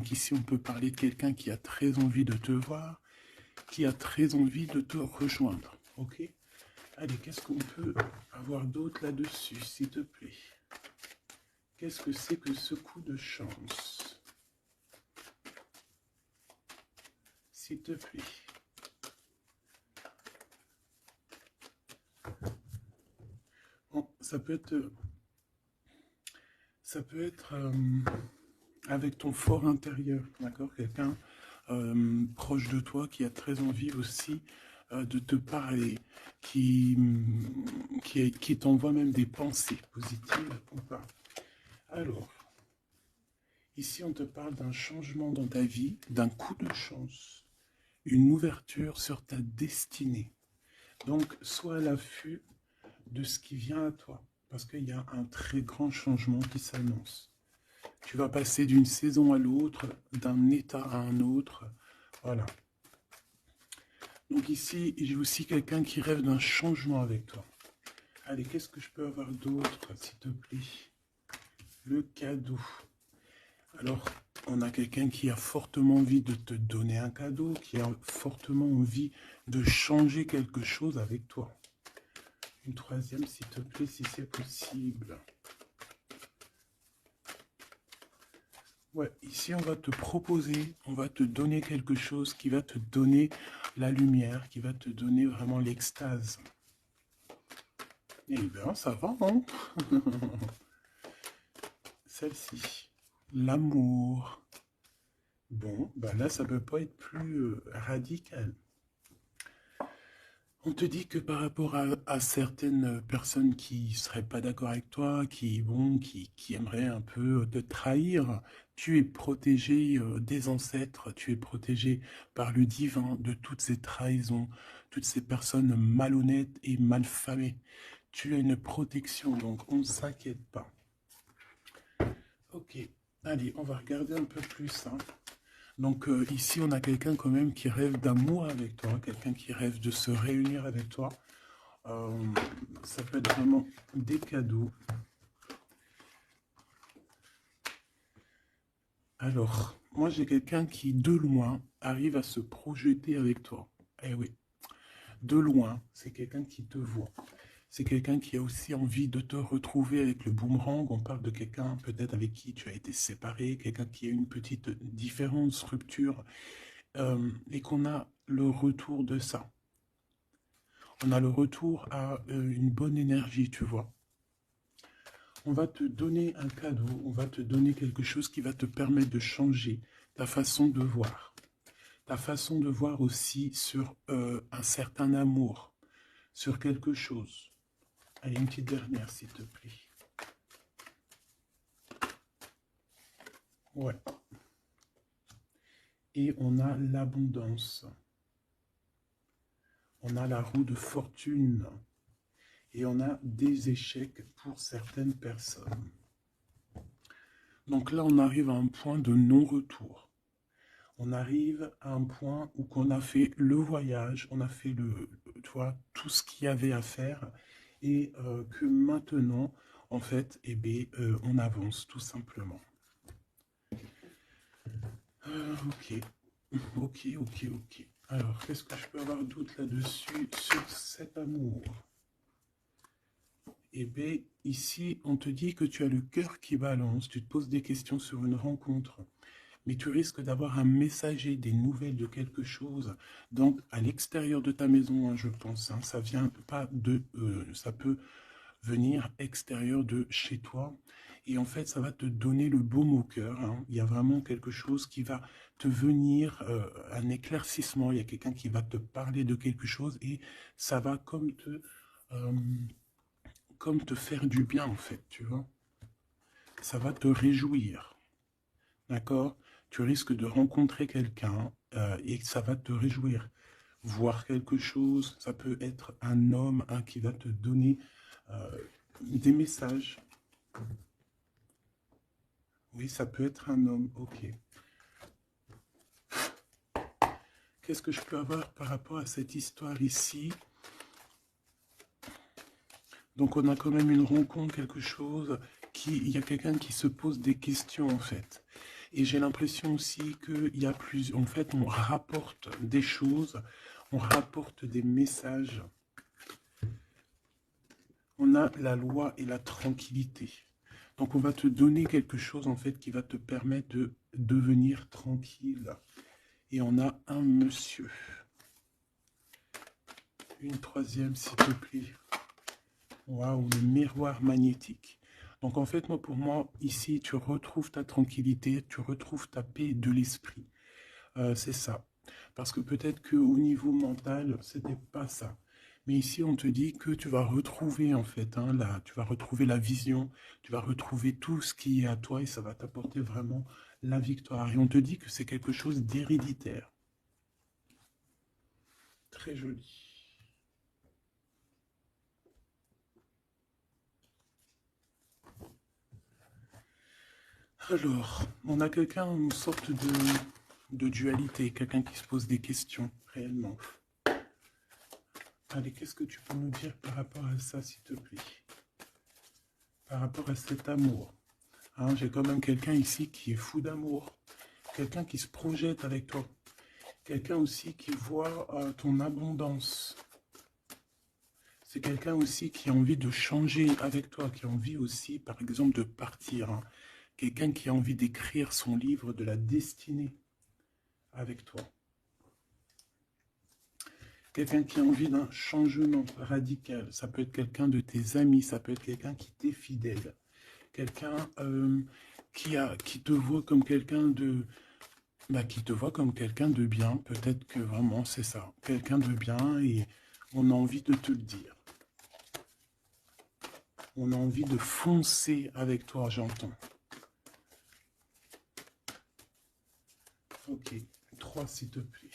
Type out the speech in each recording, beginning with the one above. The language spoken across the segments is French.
Donc ici, on peut parler de quelqu'un qui a très envie de te voir, qui a très envie de te rejoindre. Ok? Allez, qu'est-ce qu'on peut avoir d'autre là-dessus, s'il te plaît? Qu'est-ce que c'est que ce coup de chance? S'il te plaît. Bon, ça peut être avec ton fort intérieur, d'accord? Quelqu'un proche de toi qui a très envie aussi de te parler, qui t'envoie même des pensées positives ou pas. Alors, ici on te parle d'un changement dans ta vie, d'un coup de chance, une ouverture sur ta destinée. Donc, sois à l'affût de ce qui vient à toi, parce qu'il y a un très grand changement qui s'annonce. Tu vas passer d'une saison à l'autre, d'un état à un autre. Voilà. Donc ici, j'ai aussi quelqu'un qui rêve d'un changement avec toi. Allez, qu'est-ce que je peux avoir d'autre, s'il te plaît? Le cadeau. Alors, on a quelqu'un qui a fortement envie de te donner un cadeau, qui a fortement envie de changer quelque chose avec toi. Une troisième, s'il te plaît, si c'est possible. Ouais, ici on va te proposer, on va te donner quelque chose qui va te donner la lumière, qui va te donner vraiment l'extase. Eh bien, ça va, hein? Celle-ci, l'amour. Bon, ben là, ça ne peut pas être plus radical. On te dit que par rapport à certaines personnes qui ne seraient pas d'accord avec toi, qui aimeraient un peu te trahir, tu es protégé des ancêtres, tu es protégé par le divin de toutes ces trahisons, toutes ces personnes malhonnêtes et malfamées. Tu as une protection, donc on ne s'inquiète pas. Ok, allez, on va regarder un peu plus, hein. Donc ici, on a quelqu'un quand même qui rêve d'amour avec toi, quelqu'un qui rêve de se réunir avec toi. Ça peut être vraiment des cadeaux. Alors, moi j'ai quelqu'un qui, de loin, arrive à se projeter avec toi. Eh oui, de loin, c'est quelqu'un qui te voit. C'est quelqu'un qui a aussi envie de te retrouver avec le boomerang. On parle de quelqu'un peut-être avec qui tu as été séparé, quelqu'un qui a une petite différence, rupture, et qu'on a le retour de ça. On a le retour à une bonne énergie, tu vois. On va te donner un cadeau, on va te donner quelque chose qui va te permettre de changer ta façon de voir. Ta façon de voir aussi sur un certain amour, sur quelque chose. Allez, une petite dernière, s'il te plaît. Ouais. Et on a l'abondance. On a la roue de fortune. Et on a des échecs pour certaines personnes. Donc là, on arrive à un point de non-retour. On arrive à un point où on a fait le voyage, on a fait tu vois, tout ce qu'il y avait à faire, et que maintenant, en fait, eh bien, on avance tout simplement. Ok, ok, ok, ok. Alors, qu'est-ce que je peux avoir d'autre là-dessus sur cet amour? Eh bien, ici, on te dit que tu as le cœur qui balance, tu te poses des questions sur une rencontre, mais tu risques d'avoir un messager, des nouvelles de quelque chose, donc à l'extérieur de ta maison, hein, je pense, hein, ça vient pas de, ça peut venir extérieur de chez toi, et en fait, ça va te donner le baume au cœur, hein. Il y a vraiment quelque chose qui va te venir, un éclaircissement, il y a quelqu'un qui va te parler de quelque chose, et ça va comme te faire du bien, en fait, tu vois. Ça va te réjouir, d'accord? Tu risques de rencontrer quelqu'un et ça va te réjouir. Voir quelque chose, ça peut être un homme qui va te donner des messages. Oui, ça peut être un homme, ok. Qu'est-ce que je peux avoir par rapport à cette histoire ici? Donc on a quand même une rencontre, quelque chose, il y a quelqu'un qui se pose des questions en fait. Et j'ai l'impression aussi qu'il y a plus... En fait, on rapporte des choses, on rapporte des messages. On a la loi et la tranquillité. Donc, on va te donner quelque chose, en fait, qui va te permettre de devenir tranquille. Et on a un monsieur. Une troisième, s'il te plaît. Waouh, le miroir magnétique. Donc, en fait, moi, pour moi, ici, tu retrouves ta tranquillité, tu retrouves ta paix de l'esprit. C'est ça. Parce que peut-être qu'au niveau mental, c'était pas ça. Mais ici, on te dit que tu vas retrouver, en fait, hein, tu vas retrouver la vision, tu vas retrouver tout ce qui est à toi et ça va t'apporter vraiment la victoire. Et on te dit que c'est quelque chose d'héréditaire. Très joli. Alors, on a quelqu'un, une sorte de dualité, quelqu'un qui se pose des questions, réellement. Allez, qu'est-ce que tu peux nous dire par rapport à ça, s'il te plaît? Par rapport à cet amour. Hein, j'ai quand même quelqu'un ici qui est fou d'amour. Quelqu'un qui se projette avec toi. Quelqu'un aussi qui voit ton abondance. C'est quelqu'un aussi qui a envie de changer avec toi, qui a envie aussi, par exemple, de partir. Hein. Quelqu'un qui a envie d'écrire son livre de la destinée avec toi. Quelqu'un qui a envie d'un changement radical. Ça peut être quelqu'un de tes amis, ça peut être quelqu'un qui t'est fidèle. Quelqu'un qui te voit comme quelqu'un de... qui te voit comme quelqu'un de bien. Peut-être que vraiment c'est ça. Quelqu'un de bien et on a envie de te le dire. On a envie de foncer avec toi, j'entends. Ok, 3 s'il te plaît.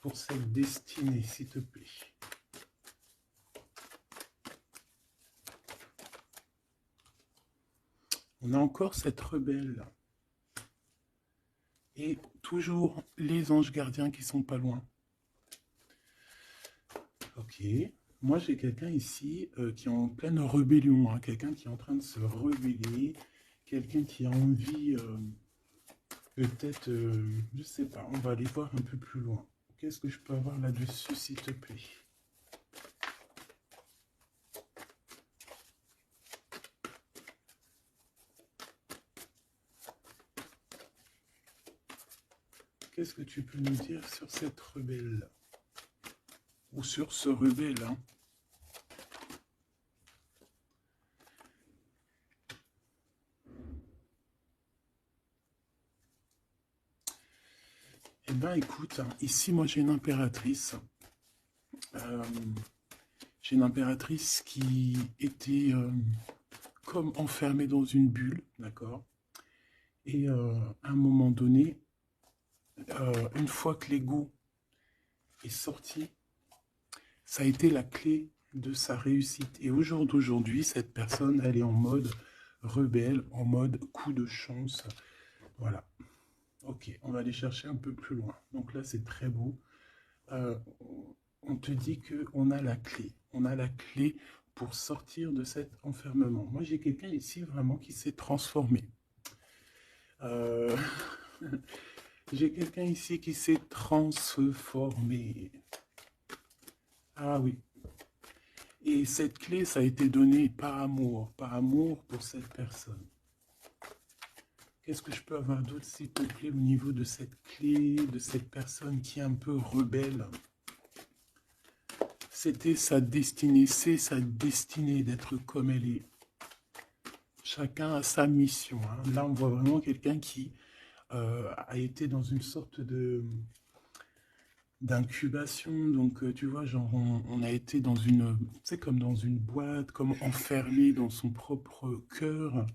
Pour cette destinée, s'il te plaît. On a encore cette rebelle. Et toujours les anges gardiens qui sont pas loin. Ok. Moi, j'ai quelqu'un ici qui est en pleine rébellion. Hein, quelqu'un qui est en train de se rebeller. Quelqu'un qui a envie, peut-être, je sais pas, on va aller voir un peu plus loin. Qu'est-ce que je peux avoir là-dessus, s'il te plaît? Qu'est-ce que tu peux nous dire sur cette rebelle? Ou sur ce rebelle, hein? Eh bien, écoute, ici, moi, j'ai une impératrice. J'ai une impératrice qui était comme enfermée dans une bulle, d'accord? Et à un moment donné, une fois que l'ego est sorti, ça a été la clé de sa réussite. Et au jour d'aujourd'hui, cette personne, elle est en mode rebelle, en mode coup de chance. Voilà. Ok, on va aller chercher un peu plus loin. Donc là, c'est très beau. Euh, on te dit qu'on a la clé. On a la clé pour sortir de cet enfermement. Moi, j'ai quelqu'un ici vraiment qui s'est transformé. Euh, j'ai quelqu'un ici qui s'est transformé. Ah oui. Et cette clé, ça a été donné par amour pour cette personne. Qu'est-ce que je peux avoir d'autre, s'il te plaît, au niveau de cette clé, de cette personne qui est un peu rebelle? C'était sa destinée, c'est sa destinée d'être comme elle est. Chacun a sa mission. Hein. Là, on voit vraiment quelqu'un qui a été dans une sorte de d'incubation. Donc, tu vois, genre, on a été dans une, c'est comme dans une boîte, comme enfermé dans son propre cœur.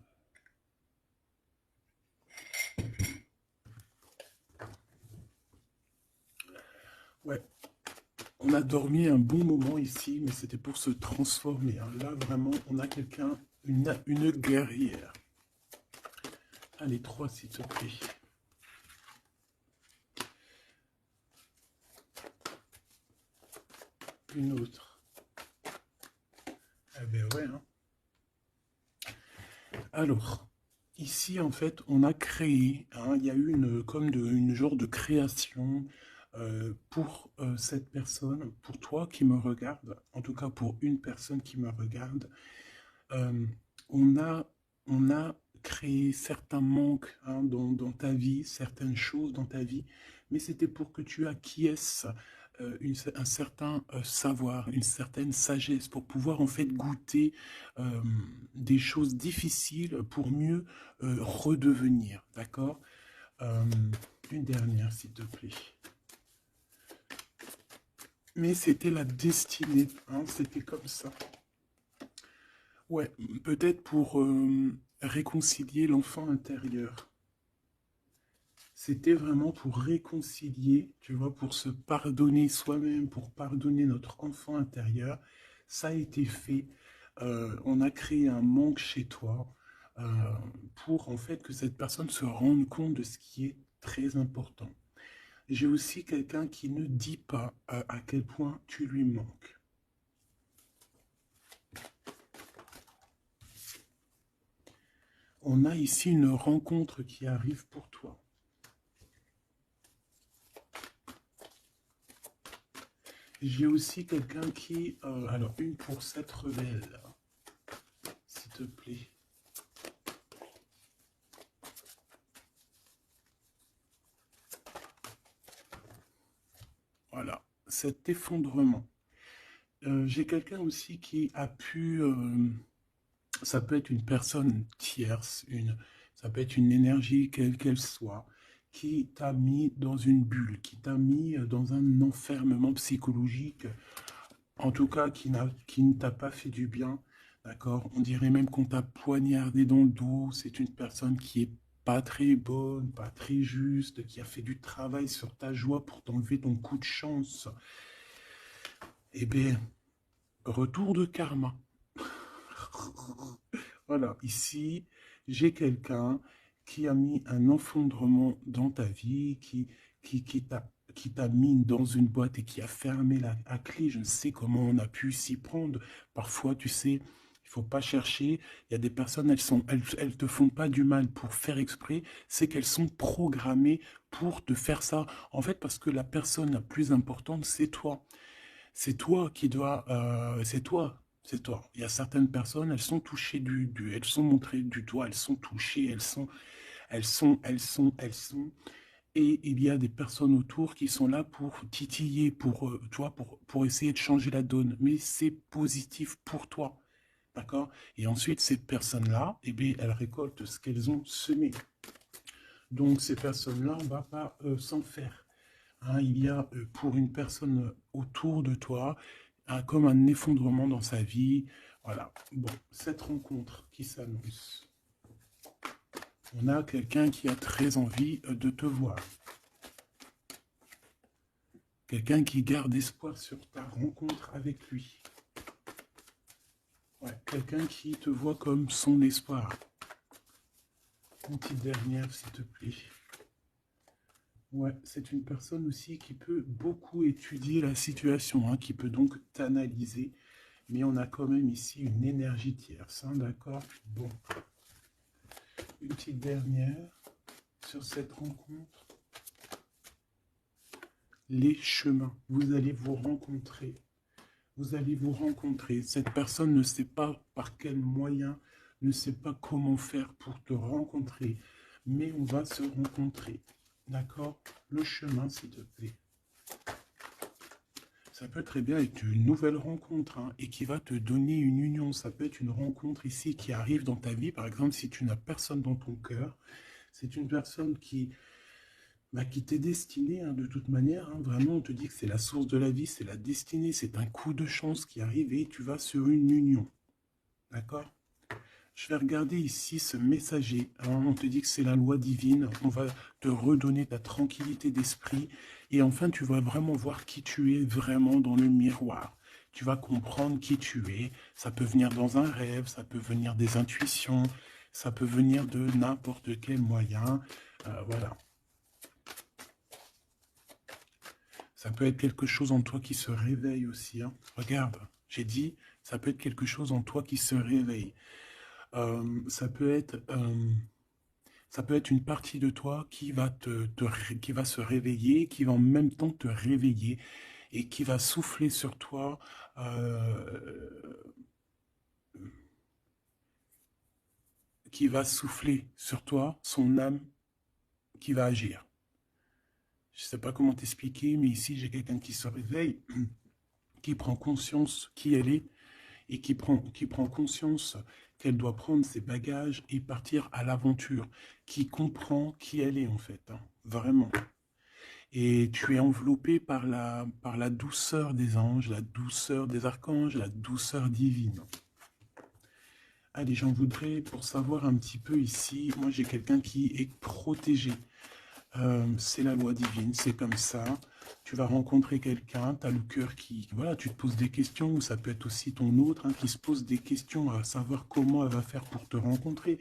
Ouais, on a dormi un bon moment ici, mais c'était pour se transformer. Hein. Là, vraiment, on a quelqu'un, une guerrière. Allez, 3, s'il te plaît. Une autre. Eh ben ouais. Hein. Alors, Ici, en fait, on a créé, hein, il y a eu une genre de création pour cette personne, pour toi qui me regarde, en tout cas pour une personne qui me regarde. euh, on a, on a créé certains manques, hein, dans ta vie, certaines choses dans ta vie, mais c'était pour que tu acquiesces un certain savoir, une certaine sagesse, pour pouvoir en fait goûter euh, des choses difficiles pour mieux redevenir, d'accord? Euh, une dernière, s'il te plaît. Mais c'était la destinée, hein, c'était comme ça. Ouais, peut-être pour réconcilier l'enfant intérieur. C'était vraiment pour réconcilier, tu vois, pour se pardonner soi-même, pour pardonner notre enfant intérieur. Ça a été fait. On a créé un manque chez toi euh, pour en fait que cette personne se rende compte de ce qui est très important. J'ai aussi quelqu'un qui ne dit pas à quel point tu lui manques. On a ici une rencontre qui arrive pour toi. J'ai aussi quelqu'un qui... alors, une pour cette rebelle, s'il te plaît. Voilà, cet effondrement. J'ai quelqu'un aussi qui a pu... ça peut être une personne tierce, ça peut être une énergie quelle qu'elle soit, qui t'a mis dans une bulle, qui t'a mis dans un enfermement psychologique, en tout cas qui ne t'a pas fait du bien, d'accord? On dirait même qu'on t'a poignardé dans le dos. C'est une personne qui est pas très bonne, pas très juste, qui a fait du travail sur ta joie pour t'enlever ton coup de chance. Eh bien, retour de karma. Voilà, ici, j'ai quelqu'un qui a mis un effondrement dans ta vie, qui t'a mis dans une boîte et qui a fermé à clé. Je ne sais comment on a pu s'y prendre. Parfois, tu sais, il faut pas chercher. Il y a des personnes, elles te font pas du mal pour faire exprès. C'est qu'elles sont programmées pour te faire ça. En fait, parce que la personne la plus importante, c'est toi. C'est toi qui dois, c'est toi, c'est toi. Il y a certaines personnes, elles sont touchées elles sont montrées du doigt, elles sont touchées, elles sont. Et il y a des personnes autour qui sont là pour titiller, tu vois, pour essayer de changer la donne. Mais c'est positif pour toi, d'accord? Et ensuite, ces personnes-là, eh bien, elles récoltent ce qu'elles ont semé. Donc, ces personnes-là, on ne va pas s'en faire. Hein, il y a pour une personne autour de toi comme un effondrement dans sa vie. Voilà. Bon, cette rencontre qui s'annonce. On a quelqu'un qui a très envie de te voir. Quelqu'un qui garde espoir sur ta rencontre avec lui. Ouais, quelqu'un qui te voit comme son espoir. Une petite dernière, s'il te plaît. Ouais, c'est une personne aussi qui peut beaucoup étudier la situation, hein, qui peut donc t'analyser. Mais on a quand même ici une énergie tierce, hein, d'accord? Bon, une petite dernière sur cette rencontre. Les chemins, vous allez vous rencontrer. Vous allez vous rencontrer. Cette personne ne sait pas par quel moyen, ne sait pas comment faire pour te rencontrer. Mais on va se rencontrer. D'accord? Le chemin, s'il te plaît. Ça peut très bien être une nouvelle rencontre, hein, et qui va te donner une union. Ça peut être une rencontre ici qui arrive dans ta vie. Par exemple, si tu n'as personne dans ton cœur, c'est une personne qui t'est destinée, hein, de toute manière. Hein. Vraiment, on te dit que c'est la source de la vie, c'est la destinée, c'est un coup de chance qui arrive et tu vas sur une union. D'accord? Je vais regarder ici ce messager. Alors, on te dit que c'est la loi divine. On va te redonner ta tranquillité d'esprit. Et enfin, tu vas vraiment voir qui tu es vraiment dans le miroir. Tu vas comprendre qui tu es. Ça peut venir dans un rêve, ça peut venir des intuitions, ça peut venir de n'importe quel moyen. Voilà. Ça peut être quelque chose en toi qui se réveille aussi. Hein. Regarde, j'ai dit, ça peut être quelque chose en toi qui se réveille. Ça peut être Ça peut être une partie de toi qui va, qui va se réveiller, qui va en même temps te réveiller et qui va souffler sur toi, qui va souffler sur toi son âme qui va agir. Je ne sais pas comment t'expliquer, mais ici j'ai quelqu'un qui se réveille, qui prend conscience qui elle est et qui prend conscience qu'elle doit prendre ses bagages et partir à l'aventure, qui comprend qui elle est en fait, hein, vraiment. Et tu es enveloppé par la douceur des anges, la douceur des archanges, la douceur divine. Allez, j'en voudrais pour savoir un petit peu ici, moi j'ai quelqu'un qui est protégé. C'est la loi divine, c'est comme ça. Tu vas rencontrer quelqu'un, tu as le cœur qui... Voilà, tu te poses des questions, ou ça peut être aussi ton autre hein, qui se pose des questions à savoir comment elle va faire pour te rencontrer,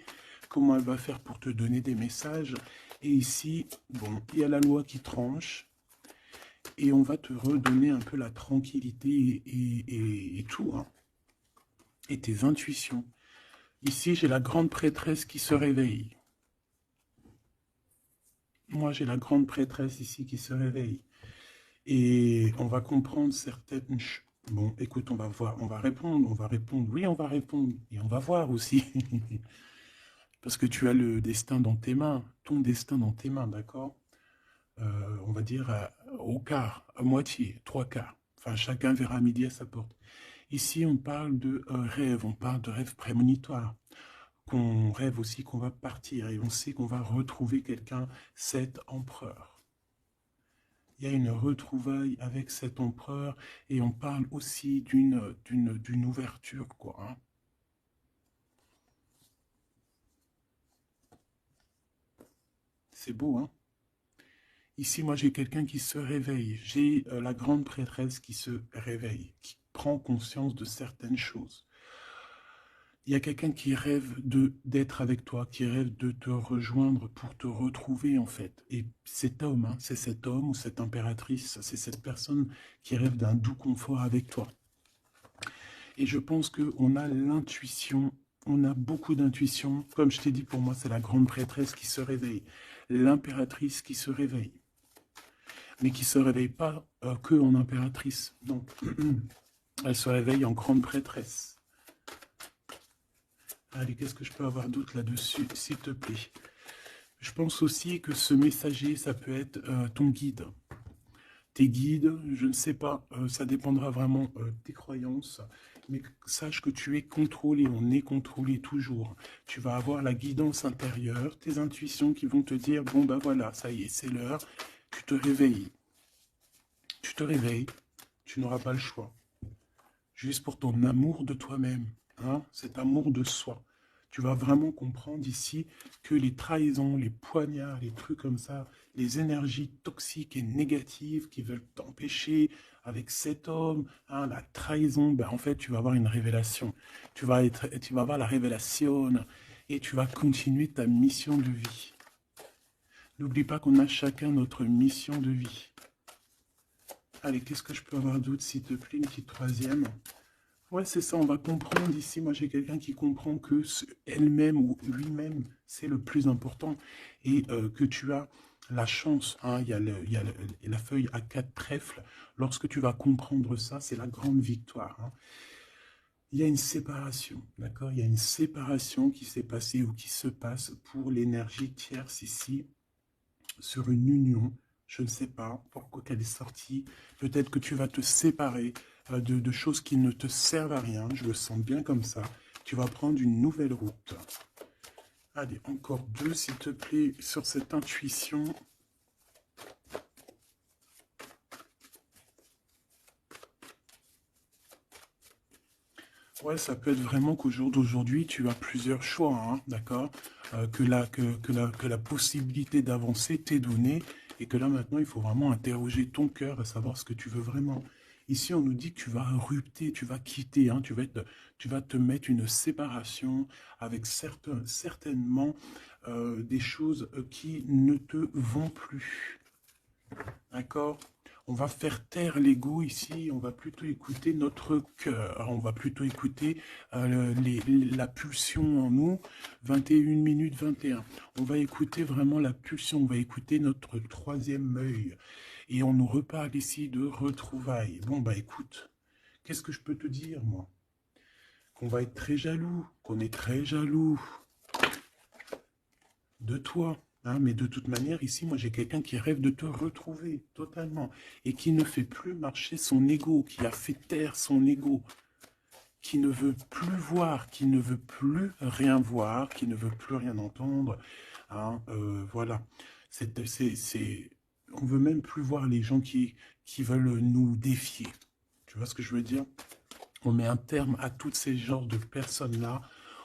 comment elle va faire pour te donner des messages. Et ici, bon, il y a la loi qui tranche, et on va te redonner un peu la tranquillité et tout, hein, et tes intuitions. Ici, j'ai la grande prêtresse qui se réveille. Moi, j'ai la grande prêtresse ici qui se réveille. Et on va comprendre certaines choses. Bon, écoute, on va voir, on va répondre. Oui, on va répondre. Et on va voir aussi. Parce que tu as le destin dans tes mains, ton destin dans tes mains, d'accord? On va dire au quart, à moitié, trois quarts. Enfin, chacun verra midi à sa porte. Ici, on parle de rêve, on parle de rêve prémonitoire. Qu'on rêve aussi qu'on va partir et on sait qu'on va retrouver quelqu'un, cet empereur. Il y a une retrouvaille avec cet empereur et on parle aussi d'une ouverture, quoi. Hein. C'est beau, hein? Ici, moi, j'ai quelqu'un qui se réveille. J'ai la grande prêtresse qui se réveille, qui prend conscience de certaines choses. Il y a quelqu'un qui rêve d'être avec toi, qui rêve de te rejoindre pour te retrouver, en fait. Et cet homme, hein, c'est cet homme ou cette impératrice, c'est cette personne qui rêve d'un doux confort avec toi. Et je pense qu'on a l'intuition, on a beaucoup d'intuition. Comme je t'ai dit, pour moi, c'est la grande prêtresse qui se réveille, l'impératrice qui se réveille. Mais qui ne se réveille pas que en impératrice. Non, elle se réveille en grande prêtresse. Allez, qu'est-ce que je peux avoir d'autre là-dessus, s'il te plaît? Je pense aussi que ce messager, ça peut être ton guide. Tes guides, je ne sais pas, ça dépendra vraiment de tes croyances, mais sache que tu es contrôlé, on est contrôlé toujours. Tu vas avoir la guidance intérieure, tes intuitions qui vont te dire, bon ben voilà, ça y est, c'est l'heure, tu te réveilles. Tu te réveilles, tu n'auras pas le choix. Juste pour ton amour de toi-même, hein, cet amour de soi. Tu vas vraiment comprendre ici que les trahisons, les poignards, les trucs comme ça, les énergies toxiques et négatives qui veulent t'empêcher avec cet homme, hein, la trahison, ben en fait, tu vas avoir une révélation. Tu vas avoir la révélation et tu vas continuer ta mission de vie. N'oublie pas qu'on a chacun notre mission de vie. Allez, qu'est-ce que je peux avoir d'autre, s'il te plaît, une petite troisième? Ouais, c'est ça, on va comprendre ici. Moi, j'ai quelqu'un qui comprend que elle-même ou lui-même, c'est le plus important. Et que tu as la chance, hein, il y a, la feuille à 4 trèfles. Lorsque tu vas comprendre ça, c'est la grande victoire. Hein. Il y a une séparation, d'accord? Il y a une séparation qui s'est passée ou qui se passe pour l'énergie tierce ici, sur une union. Je ne sais pas pourquoi elle est sortie. Peut-être que tu vas te séparer de choses qui ne te servent à rien. Je le sens bien comme ça. Tu vas prendre une nouvelle route. Allez, encore deux, s'il te plaît, sur cette intuition. Ouais, ça peut être vraiment qu'au jour d'aujourd'hui, tu as plusieurs choix, hein, d'accord, que la possibilité d'avancer t'est donnée et que là, maintenant, il faut vraiment interroger ton cœur à savoir ce que tu veux vraiment. Ici, on nous dit que tu vas rupter, tu vas quitter, hein, tu vas te mettre une séparation avec certainement des choses qui ne te vont plus. D'accord? On va faire taire l'ego ici, on va plutôt écouter notre cœur, on va plutôt écouter la pulsion en nous, 21 minutes 21. On va écouter vraiment la pulsion, on va écouter notre troisième œil. Et on nous reparle ici de retrouvailles. Bon, bah écoute, qu'est-ce que je peux te dire, moi? Qu'on va être très jaloux, qu'on est très jaloux de toi. Hein, mais de toute manière, ici, moi, j'ai quelqu'un qui rêve de te retrouver totalement et qui ne fait plus marcher son ego, qui a fait taire son ego, qui ne veut plus voir, qui ne veut plus rien voir, qui ne veut plus rien entendre. Hein, voilà. On veut même plus voir les gens qui veulent nous défier. Tu vois ce que je veux dire? On met un terme à tous ces genres de personnes-là.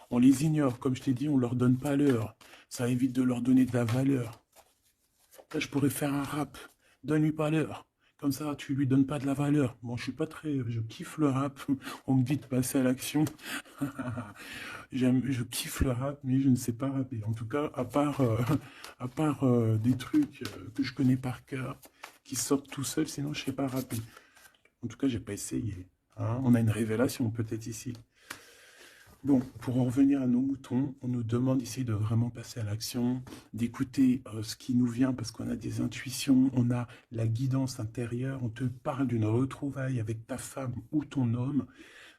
On les ignore, comme je t'ai dit, on ne leur donne pas l'heure. Ça évite de leur donner de la valeur. Là, je pourrais faire un rap. Donne-lui pas l'heure. Comme ça, tu lui donnes pas de la valeur. Bon, je suis pas très... Je kiffe le rap. On me dit de passer à l'action. Je kiffe le rap, mais je ne sais pas rapper. En tout cas, à part des trucs que je connais par cœur, qui sortent tout seuls, sinon je ne sais pas rapper. En tout cas, j'ai pas essayé. Hein, on a une révélation peut-être ici. Bon, pour en revenir à nos moutons, on nous demande ici de vraiment passer à l'action, d'écouter ce qui nous vient parce qu'on a des intuitions, on a la guidance intérieure, on te parle d'une retrouvaille avec ta femme ou ton homme.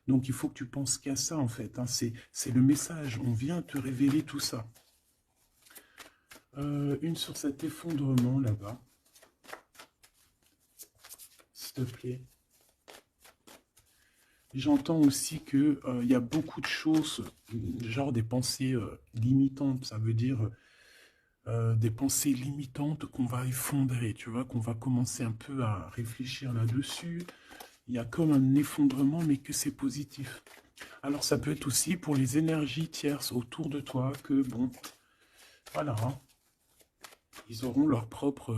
Donc il faut que tu penses qu'à ça en fait, hein. C'est le message, on vient te révéler tout ça. Une sur cet effondrement là-bas, s'il te plaît. J'entends aussi qu'il y a beaucoup de choses, genre des pensées limitantes, ça veut dire des pensées limitantes qu'on va effondrer, tu vois, qu'on va commencer un peu à réfléchir là-dessus. Il y a comme un effondrement, mais que c'est positif. Alors ça peut être aussi pour les énergies tierces autour de toi, que bon, voilà, hein, ils auront leur propre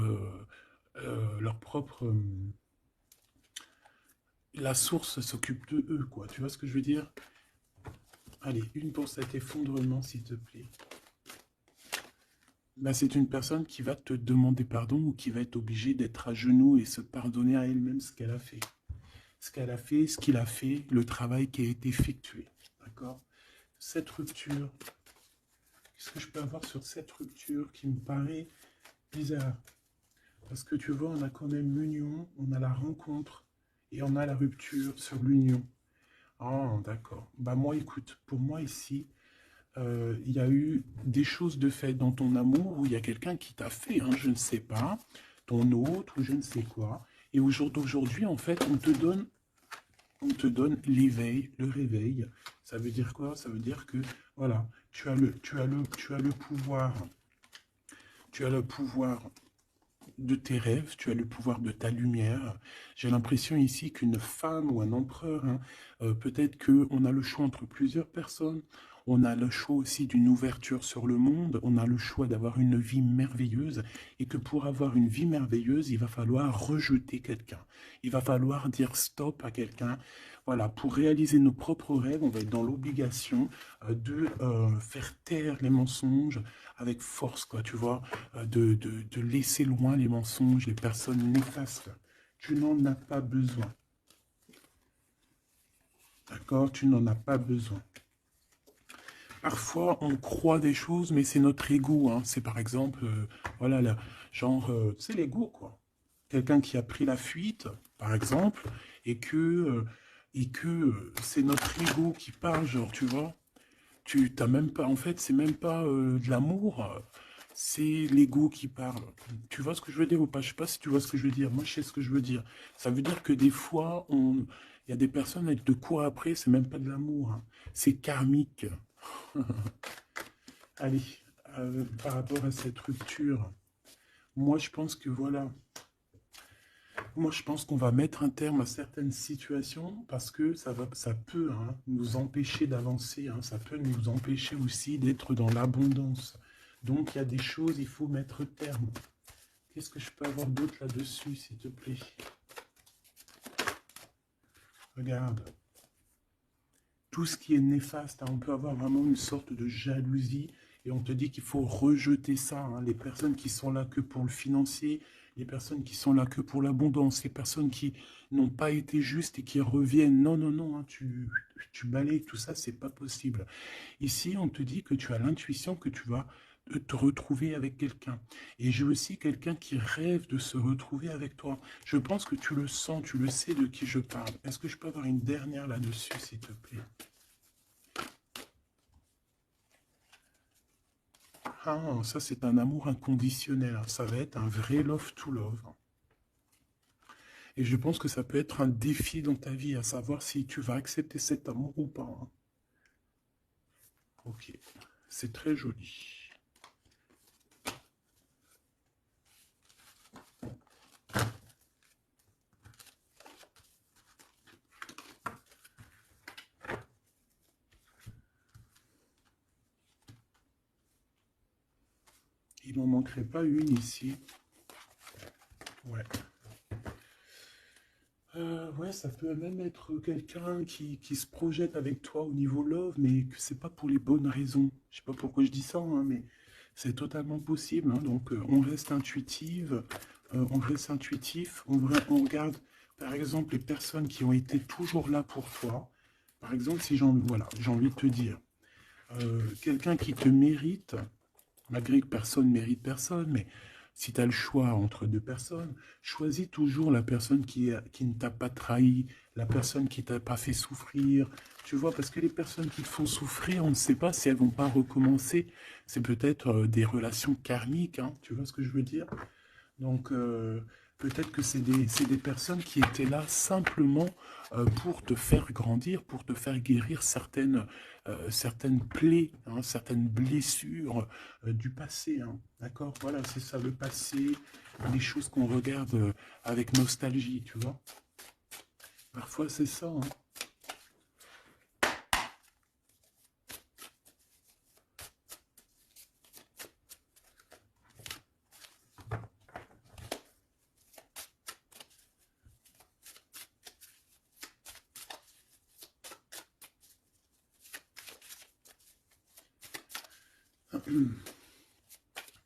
la source s'occupe de eux, quoi. Tu vois ce que je veux dire? Allez, une pour cet effondrement, s'il te plaît. Là, c'est une personne qui va te demander pardon ou qui va être obligée d'être à genoux et se pardonner à elle-même ce qu'elle a fait. Ce qu'elle a fait, ce qu'il a fait, le travail qui a été effectué. D'accord? Cette rupture, qu'est-ce que je peux avoir sur cette rupture qui me paraît bizarre? Parce que tu vois, on a quand même l'union, on a la rencontre et on a la rupture sur l'union. Ah, d'accord. Bah moi, écoute, pour moi ici, il y a eu des choses de fait dans ton amour où il y a quelqu'un qui t'a fait, hein, je ne sais pas, ton hôte ou je ne sais quoi. Et au jour d'aujourd'hui, en fait, on te donne l'éveil, le réveil. Ça veut dire quoi? Ça veut dire que, voilà, tu as le pouvoir, tu as le pouvoir de tes rêves, tu as le pouvoir de ta lumière. J'ai l'impression ici qu'une femme ou un empereur, hein, peut-être qu'on a le choix entre plusieurs personnes, on a le choix aussi d'une ouverture sur le monde, on a le choix d'avoir une vie merveilleuse, et que pour avoir une vie merveilleuse, il va falloir rejeter quelqu'un. Il va falloir dire stop à quelqu'un. Voilà, pour réaliser nos propres rêves, on va être dans l'obligation de faire taire les mensonges avec force, quoi, tu vois, de laisser loin les mensonges, les personnes néfastes. Tu n'en as pas besoin. D'accord? Tu n'en as pas besoin. Parfois, on croit des choses, mais c'est notre ego. Hein. C'est par exemple, voilà, là, genre, c'est l'ego, quoi. Quelqu'un qui a pris la fuite, par exemple, et que c'est notre ego qui parle, genre, tu vois. Tu t'as même pas, en fait, c'est même pas de l'amour, c'est l'ego qui parle. Tu vois ce que je veux dire ou pas? Je sais pas si tu vois ce que je veux dire. Moi, je sais ce que je veux dire. Ça veut dire que des fois, il y a des personnes avec de quoi après, c'est même pas de l'amour. Hein. C'est karmique. Allez, par rapport à cette rupture, moi, je pense que voilà. Moi, je pense qu'on va mettre un terme à certaines situations parce que ça peut hein, nous empêcher d'avancer. Hein, ça peut nous empêcher aussi d'être dans l'abondance. Donc, il y a des choses, il faut mettre terme. Qu'est-ce que je peux avoir d'autre là-dessus, s'il te plaît? Regarde. Tout ce qui est néfaste, hein, on peut avoir vraiment une sorte de jalousie et on te dit qu'il faut rejeter ça. Hein, les personnes qui sont là que pour le financier, les personnes qui sont là que pour l'abondance, les personnes qui n'ont pas été justes et qui reviennent. Non, non, non, hein, tu balayes tout ça, c'est pas possible. Ici, on te dit que tu as l'intuition que tu vas te retrouver avec quelqu'un. Et j'ai aussi quelqu'un qui rêve de se retrouver avec toi. Je pense que tu le sens, tu le sais de qui je parle. Est-ce que je peux avoir une dernière là-dessus, s'il te plaît? Ah, ça c'est un amour inconditionnel. Ça va être un vrai love to love. Et je pense que ça peut être un défi dans ta vie, à savoir si tu vas accepter cet amour ou pas, hein. Ok, c'est très joli. Il n'en manquerait pas une ici. Ouais. Ouais, ça peut même être quelqu'un qui se projette avec toi au niveau love, mais que c'est pas pour les bonnes raisons. Je sais pas pourquoi je dis ça, hein, mais c'est totalement possible, hein. Donc, on reste intuitive, on reste intuitif, on regarde, par exemple, les personnes qui ont été toujours là pour toi. Par exemple, si voilà, j'ai envie de te dire, quelqu'un qui te mérite, malgré que personne mérite personne, mais si tu as le choix entre deux personnes, choisis toujours la personne qui ne t'a pas trahi, la personne qui t'a pas fait souffrir. Tu vois, parce que les personnes qui te font souffrir, on ne sait pas si elles vont pas recommencer. C'est peut-être des relations karmiques, hein, tu vois ce que je veux dire? Donc, peut-être que c'est des personnes qui étaient là simplement pour te faire grandir, pour te faire guérir certaines plaies, hein, certaines blessures du passé, hein. D'accord? Voilà, c'est ça, le passé, les choses qu'on regarde avec nostalgie, tu vois? Parfois, c'est ça, hein.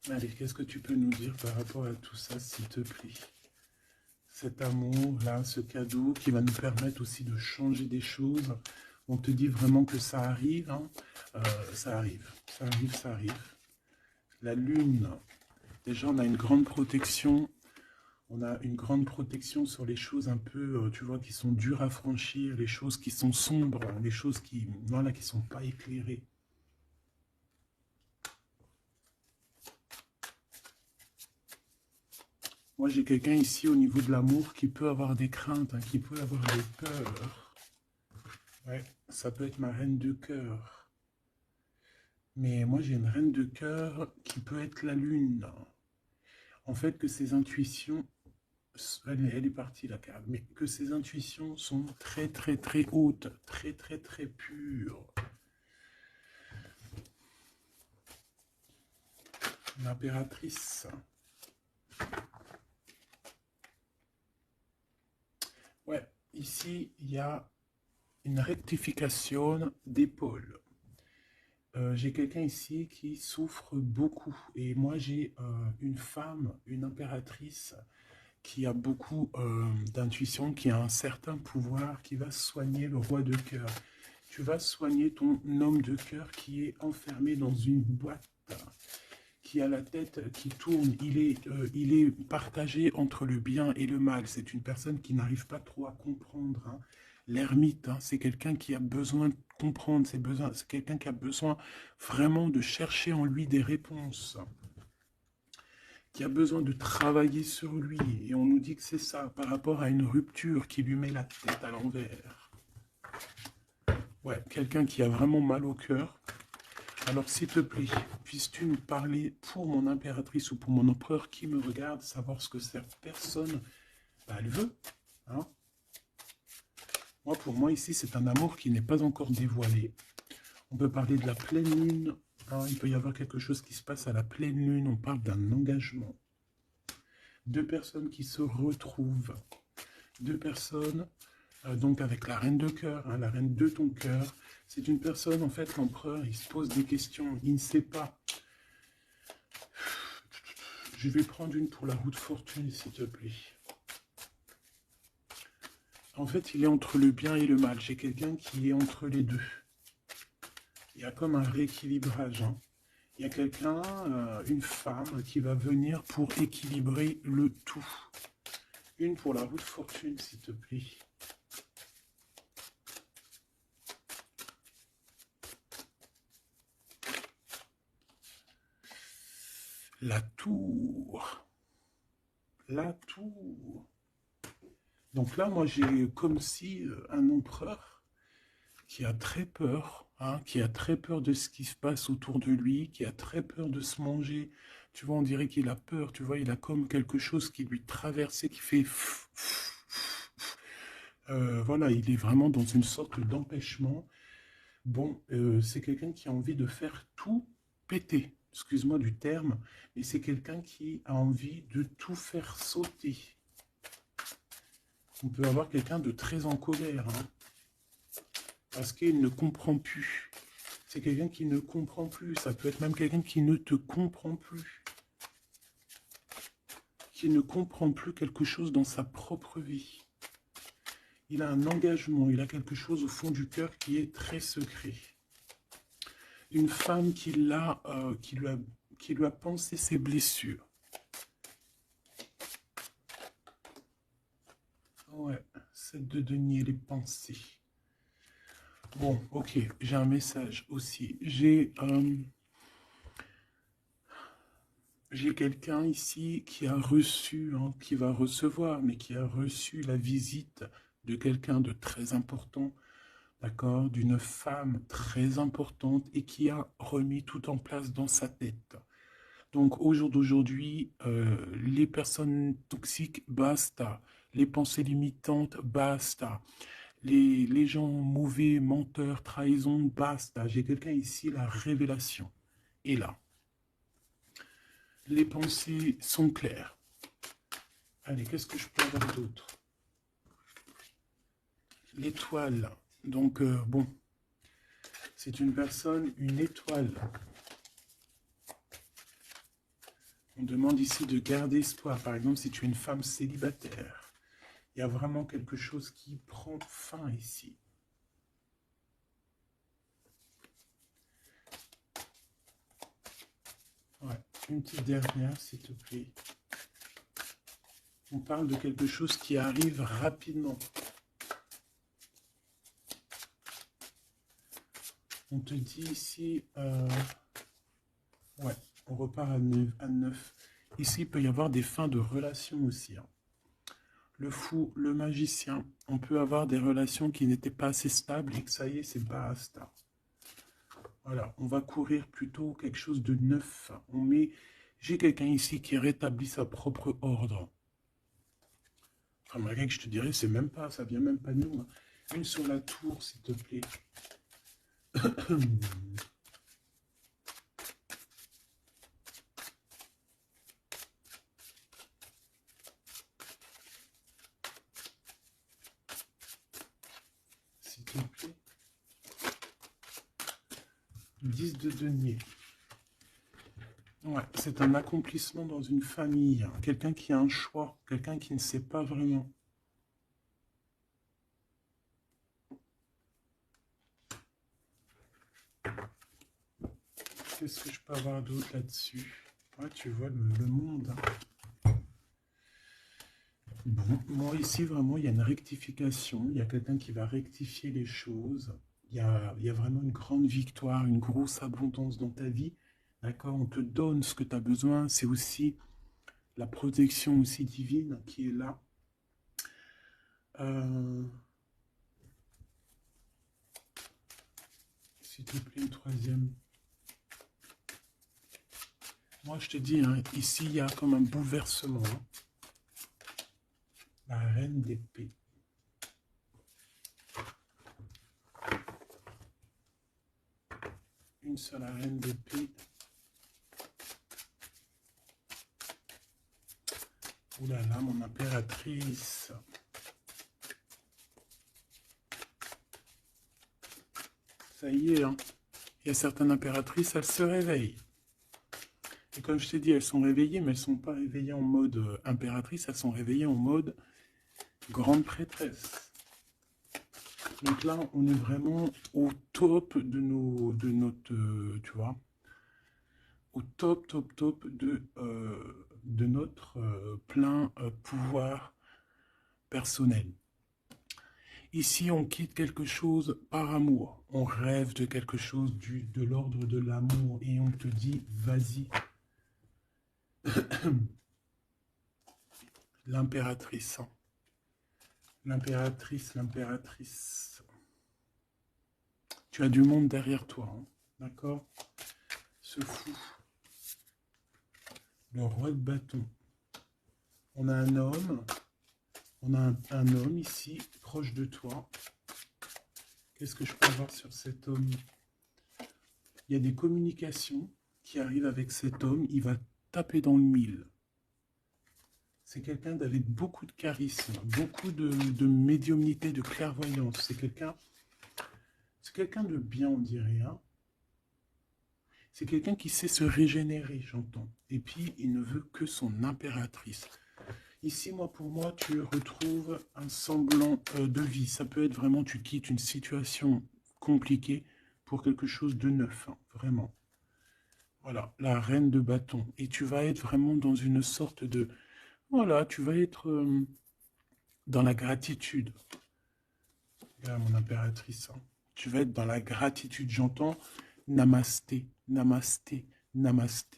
Allez, qu'est-ce que tu peux nous dire par rapport à tout ça, s'il te plaît? Cet amour-là, ce cadeau qui va nous permettre aussi de changer des choses. On te dit vraiment que ça arrive, hein. Ça arrive, ça arrive, ça arrive. La lune, déjà on a une grande protection. On a une grande protection sur les choses un peu, tu vois, qui sont dures à franchir, les choses qui sont sombres, les choses qui, voilà, qui sont pas éclairées. Moi, j'ai quelqu'un ici au niveau de l'amour qui peut avoir des craintes, hein, qui peut avoir des peurs. Ouais, ça peut être ma reine de cœur. Mais moi, j'ai une reine de cœur qui peut être la lune. En fait, que ses intuitions, elle est partie la carte, mais que ses intuitions sont très très très hautes, très très très pures. L'impératrice. Ouais, ici, il y a une rectification d'épaule. J'ai quelqu'un ici qui souffre beaucoup. Et moi, j'ai une femme, une impératrice, qui a beaucoup d'intuition, qui a un certain pouvoir, qui va soigner le roi de cœur. Tu vas soigner ton homme de cœur qui est enfermé dans une boîte, qui a la tête qui tourne. Il est partagé entre le bien et le mal. C'est une personne qui n'arrive pas trop à comprendre, hein. L'ermite, hein, c'est quelqu'un qui a besoin de comprendre, c'est quelqu'un qui a besoin vraiment de chercher en lui des réponses, qui a besoin de travailler sur lui. Et on nous dit que c'est ça, par rapport à une rupture qui lui met la tête à l'envers. Ouais, quelqu'un qui a vraiment mal au cœur. Alors, s'il te plaît, puisses-tu nous parler pour mon impératrice ou pour mon empereur qui me regarde, savoir ce que cette personne, elle veut, hein? Moi, pour moi, ici, c'est un amour qui n'est pas encore dévoilé. On peut parler de la pleine lune, hein, il peut y avoir quelque chose qui se passe à la pleine lune, on parle d'un engagement. Deux personnes qui se retrouvent, deux personnes, donc avec la reine de cœur, hein, la reine de ton cœur. C'est une personne, en fait, l'empereur, il se pose des questions, il ne sait pas. Je vais prendre une pour la roue de fortune, s'il te plaît. En fait, il est entre le bien et le mal. J'ai quelqu'un qui est entre les deux. Il y a comme un rééquilibrage. Hein. Il y a quelqu'un, une femme, qui va venir pour équilibrer le tout. Une pour la roue de fortune, s'il te plaît. La tour. La tour. Donc là, moi, j'ai comme si un empereur qui a très peur, hein, qui a très peur de ce qui se passe autour de lui, qui a très peur de se manger. Tu vois, on dirait qu'il a peur, tu vois, il a comme quelque chose qui lui traverse, qui fait... voilà, il est vraiment dans une sorte d'empêchement. Bon, c'est quelqu'un qui a envie de faire tout péter, excuse-moi du terme, mais c'est quelqu'un qui a envie de tout faire sauter. On peut avoir quelqu'un de très en colère, hein, parce qu'il ne comprend plus. C'est quelqu'un qui ne comprend plus. Ça peut être même quelqu'un qui ne te comprend plus. Qui ne comprend plus quelque chose dans sa propre vie. Il a un engagement, il a quelque chose au fond du cœur qui est très secret. Une femme qui lui a pensé ses blessures. Ouais, 7 de denier, les pensées. Bon, ok, j'ai un message aussi. J'ai quelqu'un ici qui a reçu, hein, qui va recevoir, mais qui a reçu la visite de quelqu'un de très important, d'accord, d'une femme très importante et qui a remis tout en place dans sa tête. Donc au jour d'aujourd'hui, les personnes toxiques, basta. Les pensées limitantes, basta. Les gens mauvais, menteurs, trahison, basta. J'ai quelqu'un ici, la révélation est là. Les pensées sont claires. Allez, qu'est-ce que je peux avoir d'autre? L'étoile. Donc, bon, c'est une personne, une étoile. On demande ici de garder espoir. Par exemple, si tu es une femme célibataire, il y a vraiment quelque chose qui prend fin ici. Ouais, une petite dernière, s'il te plaît. On parle de quelque chose qui arrive rapidement. On te dit ici, ouais, on repart à 9. Ici, il peut y avoir des fins de relations aussi. Hein. Le fou, le magicien, on peut avoir des relations qui n'étaient pas assez stables et que ça y est, c'est basta. Voilà, on va courir plutôt quelque chose de neuf. J'ai quelqu'un ici qui rétablit sa propre ordre. Enfin, malgré que je te dirais, c'est même pas, ça vient même pas de nous. Hein. Une sur la tour, s'il te plaît. S'il te plaît. 10 de denier. Ouais, c'est un accomplissement dans une famille. Hein. Quelqu'un qui a un choix. Quelqu'un qui ne sait pas vraiment. Qu'est-ce que je peux avoir d'autre là-dessus? Ouais, tu vois le monde. Hein. Bon, moi ici, vraiment, il y a une rectification. Il y a quelqu'un qui va rectifier les choses. Il y a vraiment une grande victoire, une grosse abondance dans ta vie. D'accord? On te donne ce que tu as besoin. C'est aussi la protection aussi divine qui est là. S'il te plaît, une troisième. Moi, je te dis, hein, ici, il y a comme un bouleversement. Hein. La reine d'épée. Une seule reine d'épée. Ouh là là, mon impératrice. Ça y est, hein. Il y a certaines impératrices, elles se réveillent. Et comme je t'ai dit, elles sont réveillées, mais elles ne sont pas réveillées en mode impératrice, elles sont réveillées en mode grande prêtresse. Donc là, on est vraiment au top de notre, tu vois, au top de notre plein pouvoir personnel. Ici, on quitte quelque chose par amour. On rêve de quelque chose de l'ordre de l'amour et on te dit, vas-y. L'impératrice. Hein. L'impératrice. Tu as du monde derrière toi. Hein. D'accord? Ce fou. Le roi de bâton. On a un homme. On a un homme ici, proche de toi. Qu'est-ce que je peux avoir sur cet homme? Il y a des communications qui arrivent avec cet homme. Il va taper dans le mille. C'est quelqu'un avec beaucoup de charisme, beaucoup de médiumnité, de clairvoyance. C'est quelqu'un de bien, on dirait. Hein. C'est quelqu'un qui sait se régénérer, j'entends. Et puis, il ne veut que son impératrice. Ici, pour moi, tu retrouves un semblant de vie. Ça peut être vraiment, tu quittes une situation compliquée pour quelque chose de neuf, hein, vraiment. Voilà, la reine de bâton. Et tu vas être vraiment dans une sorte de... Voilà, tu vas être dans la gratitude. Regarde mon impératrice. Hein. Tu vas être dans la gratitude. J'entends namasté, namasté, namasté.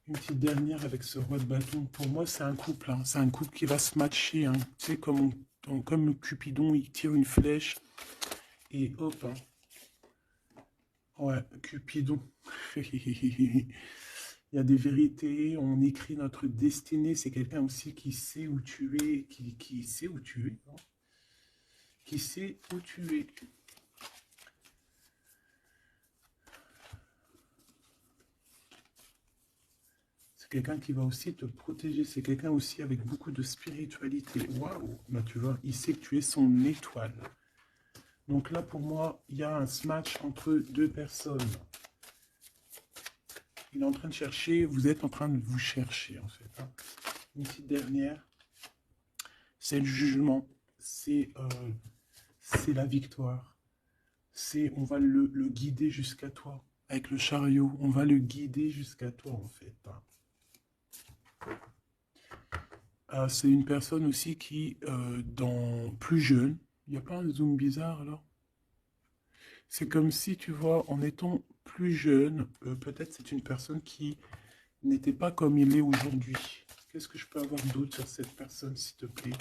Une petite dernière avec ce roi de bâton. Pour moi, c'est un couple. Hein. C'est un couple qui va se matcher. Hein. Tu sais, comme Cupidon, il tire une flèche. Et hop. Hein. Ouais, Cupidon. Il y a des vérités. On écrit notre destinée. C'est quelqu'un aussi qui sait où tu es. Qui sait où tu es. Hein. Qui sait où tu es. Quelqu'un qui va aussi te protéger, c'est quelqu'un aussi avec beaucoup de spiritualité. Waouh, bah, tu vois, il sait que tu es son étoile. Donc là, pour moi, il y a un match entre deux personnes. Il est en train de chercher, vous êtes en train de vous chercher, en fait. Hein. Une petite dernière, c'est le jugement, c'est la victoire. On va le guider jusqu'à toi. Avec le chariot, on va le guider jusqu'à toi, en fait. Hein. C'est une personne aussi qui, plus jeune, il n'y a pas un zoom bizarre alors? C'est comme si, tu vois, en étant plus jeune, peut-être c'est une personne qui n'était pas comme il est aujourd'hui. Qu'est-ce que je peux avoir d'autre sur cette personne, s'il te plaît?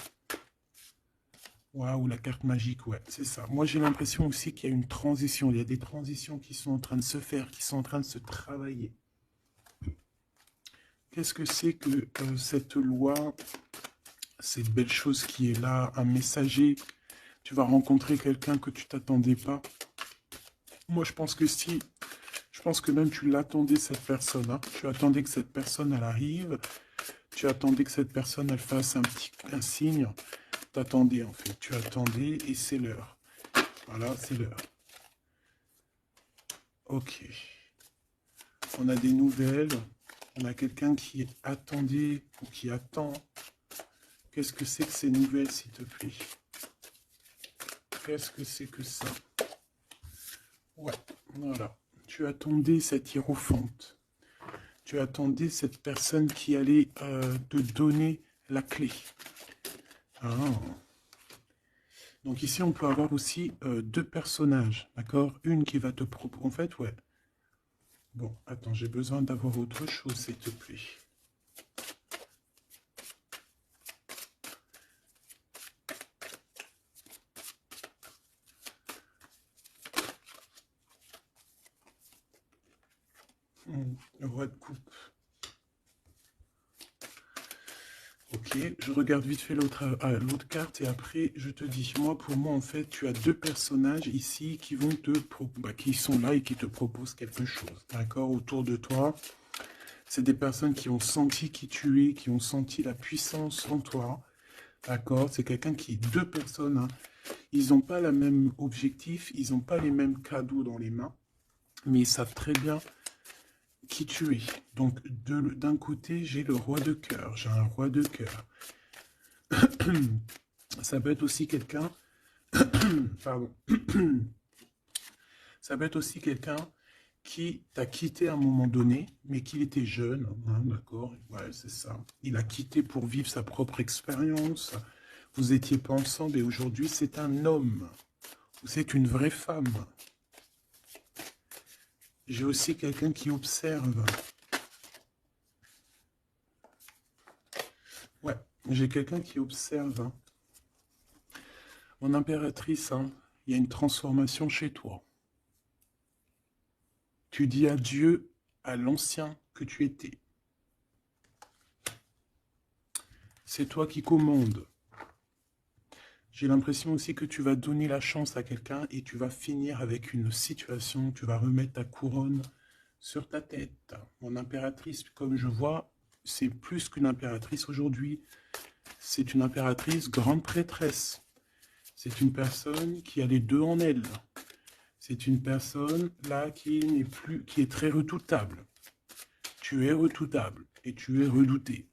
Waouh, la carte magique, ouais, c'est ça. Moi, j'ai l'impression aussi qu'il y a une transition. Il y a des transitions qui sont en train de se faire, qui sont en train de se travailler. Qu'est-ce que c'est que cette loi, cette belle chose qui est là, un messager, tu vas rencontrer quelqu'un que tu t'attendais pas. Moi, je pense que je pense que même tu l'attendais, cette personne. Hein. Tu attendais que cette personne, elle arrive. Tu attendais que cette personne, elle fasse un signe. T'attendais, en fait. Tu attendais et c'est l'heure. Voilà, c'est l'heure. Ok. On a des nouvelles. On a quelqu'un qui attendait ou qui attend. Qu'est-ce que c'est que ces nouvelles, s'il te plaît? Qu'est-ce que c'est que ça? Ouais, voilà. Tu attendais cette hiérophante. Tu attendais cette personne qui allait te donner la clé. Ah. Donc ici, on peut avoir aussi deux personnages, d'accord? Une qui va te proposer... En fait, ouais. Bon, attends, j'ai besoin d'avoir autre chose, s'il te plaît. Le roi de coupe. Ok, je regarde vite fait l'autre carte et après je te dis. Moi, pour moi, en fait, tu as deux personnages ici qui vont qui sont là et qui te proposent quelque chose. D'accord, autour de toi. C'est des personnes qui ont senti qui tu es, qui ont senti la puissance en toi. D'accord, c'est quelqu'un qui... Deux personnes, hein, ils n'ont pas le même objectif, ils n'ont pas les mêmes cadeaux dans les mains, mais ils savent très bien qui tu es. Donc, d'un côté, j'ai le roi de cœur. J'ai un roi de cœur. Ça peut être aussi quelqu'un... Pardon. Ça peut être aussi quelqu'un qui t'a quitté à un moment donné, mais qu'il était jeune, hein, d'accord? Ouais, c'est ça. Il a quitté pour vivre sa propre expérience. Vous n'étiez pas ensemble et aujourd'hui, c'est un homme. Ou c'est une vraie femme. J'ai aussi quelqu'un qui observe. Ouais, j'ai quelqu'un qui observe. Hein. Mon impératrice, hein, il y a une transformation chez toi. Tu dis adieu à l'ancien que tu étais. C'est toi qui commandes. J'ai l'impression aussi que tu vas donner la chance à quelqu'un et tu vas finir avec une situation, tu vas remettre ta couronne sur ta tête. Mon impératrice, comme je vois, c'est plus qu'une impératrice aujourd'hui. C'est une impératrice grande prêtresse. C'est une personne qui a les deux en elle. C'est une personne là qui n'est plus, qui est très redoutable. Tu es redoutable et tu es redouté.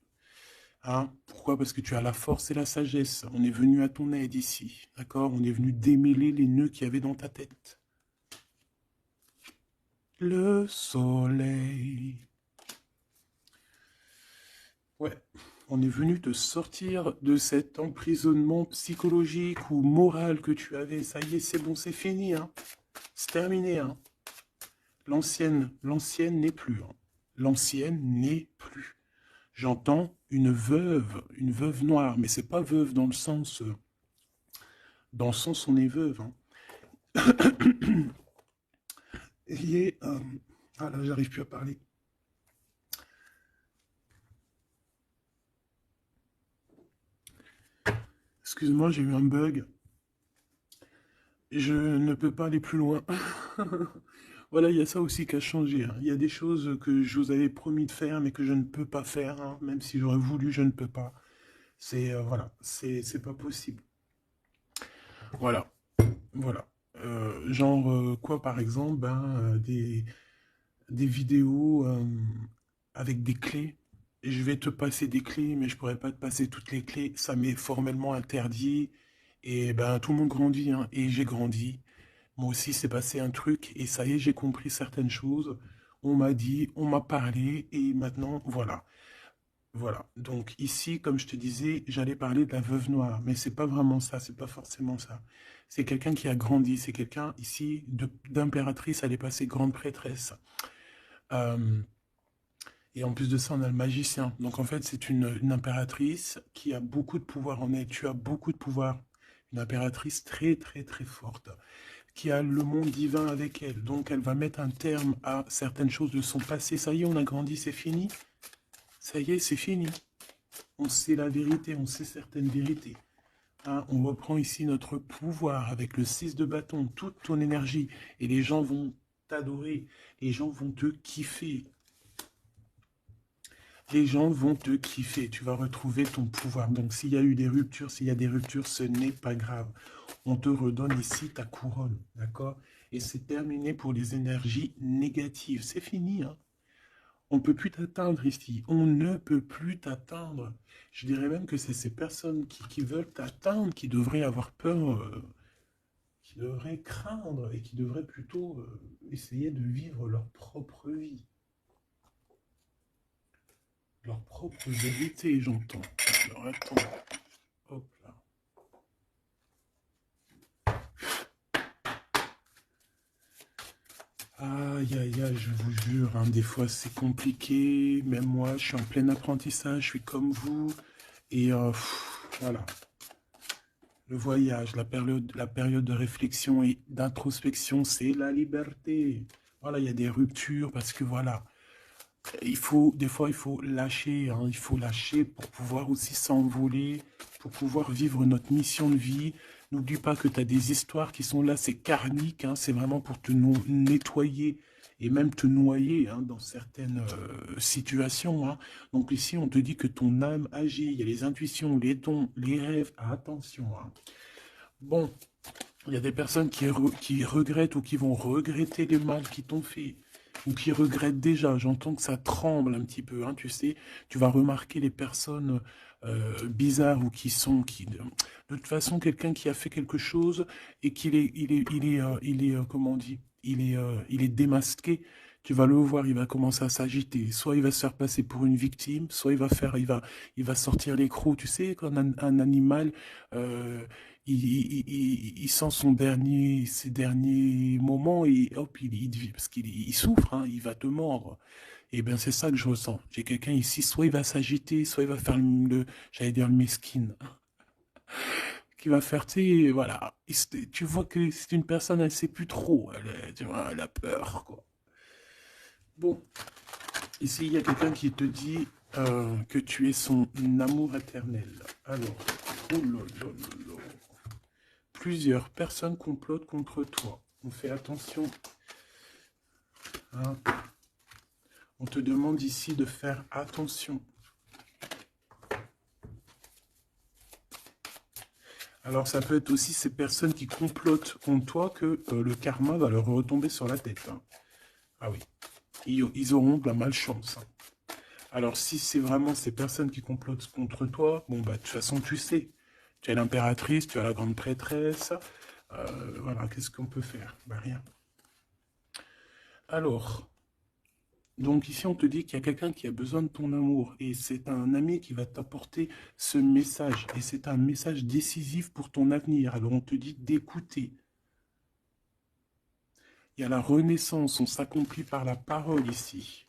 Hein? Pourquoi? Parce que tu as la force et la sagesse. On est venu à ton aide ici. D'accord? On est venu démêler les nœuds qu'il y avait dans ta tête. Le soleil. Ouais. On est venu te sortir de cet emprisonnement psychologique ou moral que tu avais. Ça y est, c'est bon, c'est fini. Hein? C'est terminé. Hein? L'ancienne n'est plus. Hein? L'ancienne n'est plus. J'entends une veuve noire, mais c'est pas veuve dans le sens on est veuve. Hein. Ah là, j'arrive plus à parler. Excuse-moi, j'ai eu un bug. Je ne peux pas aller plus loin. Voilà, il y a ça aussi qui a changé. Hein. Il y a des choses que je vous avais promis de faire, mais que je ne peux pas faire. Hein. Même si j'aurais voulu, je ne peux pas. C'est voilà, c'est pas possible. Voilà, voilà. Quoi, par exemple, des vidéos avec des clés. Et je vais te passer des clés, mais je pourrais pas te passer toutes les clés. Ça m'est formellement interdit. Et ben, tout le monde grandit, hein, et j'ai grandi. Moi aussi, c'est passé un truc, et ça y est, j'ai compris certaines choses. On m'a dit, on m'a parlé, et maintenant, voilà. Voilà. Donc ici, comme je te disais, j'allais parler de la veuve noire, mais c'est pas vraiment ça, c'est pas forcément ça. C'est quelqu'un qui a grandi, c'est quelqu'un ici d'impératrice, elle est passée grande prêtresse. Euh, et en plus de ça, on a le magicien. Donc en fait, c'est une impératrice qui a beaucoup de pouvoir en elle. Tu as beaucoup de pouvoir. Une impératrice très très très forte, qui a le monde divin avec elle. Donc elle va mettre un terme à certaines choses de son passé. Ça y est, on a grandi, c'est fini. Ça y est, c'est fini. On sait la vérité, on sait certaines vérités. Hein, on reprend ici notre pouvoir avec le 6 de bâton, toute ton énergie. Et les gens vont t'adorer. Les gens vont te kiffer. Les gens vont te kiffer, tu vas retrouver ton pouvoir. Donc s'il y a eu des ruptures, s'il y a des ruptures, ce n'est pas grave. On te redonne ici ta couronne, d'accord? Et c'est terminé pour les énergies négatives. C'est fini, hein? On ne peut plus t'atteindre ici. On ne peut plus t'atteindre. Je dirais même que c'est ces personnes qui veulent t'atteindre qui devraient avoir peur, qui devraient craindre et qui devraient plutôt essayer de vivre leur propre vie. Leur propre vérité, j'entends. Alors attends. Hop là. Aïe, aïe, aïe, je vous jure, hein, des fois c'est compliqué. Même moi, je suis en plein apprentissage, je suis comme vous. Et voilà. Le voyage, la période de réflexion et d'introspection, c'est la liberté. Voilà, il y a des ruptures parce que voilà. Des fois, il faut lâcher, hein, il faut lâcher pour pouvoir aussi s'envoler, pour pouvoir vivre notre mission de vie. N'oublie pas que tu as des histoires qui sont là, c'est karmique, hein, c'est vraiment pour te nettoyer et même te noyer hein, dans certaines situations. Hein. Donc ici, on te dit que ton âme agit, il y a les intuitions, les dons, les rêves, attention. Hein. Bon, il y a des personnes qui regrettent ou qui vont regretter les mal qui t'ont fait. ou qui regrettent déjà. J'entends que ça tremble un petit peu, hein, tu sais. Tu vas remarquer les personnes bizarres ou de toute façon, quelqu'un qui a fait quelque chose et comment on dit, il est démasqué. Tu vas le voir, il va commencer à s'agiter. Soit il va se faire passer pour une victime, soit il va sortir les crocs. Tu sais, quand un animal, euh, il sent ses derniers moments et hop, parce qu'il souffre, hein, il va te mordre. Et bien, c'est ça que je ressens. J'ai quelqu'un ici, soit il va s'agiter, soit il va faire j'allais dire le mesquin, qui va faire, tu sais, voilà. Tu vois que c'est une personne, elle sait plus trop, tu vois, elle a peur, quoi. Bon, ici, il y a quelqu'un qui te dit que tu es son amour éternel. Alors, oh là là là là. Plusieurs personnes complotent contre toi. On fait attention, hein. On te demande ici de faire attention. Alors ça peut être aussi ces personnes qui complotent contre toi que le karma va leur retomber sur la tête, hein. Ah oui, ils auront de la malchance, hein. Alors si c'est vraiment ces personnes qui complotent contre toi, bon bah de toute façon tu sais. Tu as l'impératrice, tu as la grande prêtresse. Voilà, qu'est-ce qu'on peut faire? Bah rien. Alors, donc ici, on te dit qu'il y a quelqu'un qui a besoin de ton amour et c'est un ami qui va t'apporter ce message et c'est un message décisif pour ton avenir. Alors on te dit d'écouter. Il y a la renaissance, on s'accomplit par la parole ici.